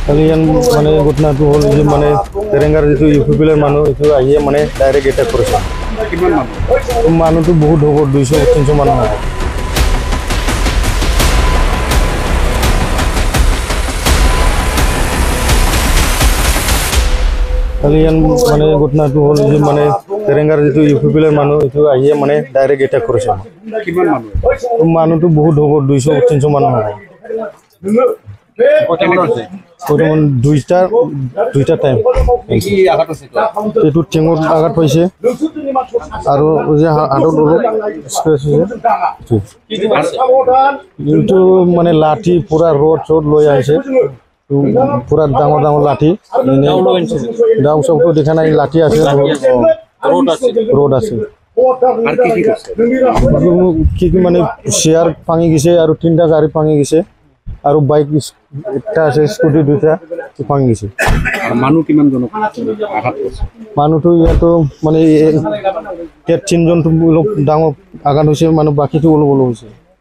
কালি মানে ঘটনাটো হ'ল যে মানে তেৰেংগাৰ যিটো ইউ পি পিলৰ মানুহ এইটো আহিয়ে মানে ডাইৰেক্ট এটেক কৰিছে। মানুহটো বহুত হ'ব 200-300 মানুহ হ'ব। কালি মানে ঘটনাটো হ'ল যে মানে তেৰেংগাৰ যিটো ইউ পি পিলৰ মানুহ এইটো আহিয়ে মানে ডাইৰেক্ট এটেক কৰিছে। মানুহটো বহুত হ'ব 200-300 মানুহ হ'ব। বৰ্তমান দুইটা টাইম এইটো টেঙত আঘাত পাইছে আৰু যে হাতত অলপ স্ক্ৰেচ হৈছে। এইটো মানে লাঠি পুৰা ৰড লৈ আহিছে, পুৰা ডাঙৰ ডাঙৰ লাঠি। ডাউ চবটো দেখা নাই, লাঠি আছে, ৰড আছে। কি মানে চেয়াৰ ভাঙি গৈছে আৰু 3টা গাড়ী ভাঙি গৈছে আৰু বাইক একটা আছে, স্কুটি 2টা ভাঙি গৈছে। মানুহ কিমান জন আঘাত পাইছে? মানুহটো ইয়াতো মানে 3জনটো অলপ ডাঙৰ আঘাত হৈছে, মানুহ বাকীটো অলপ হৈছে।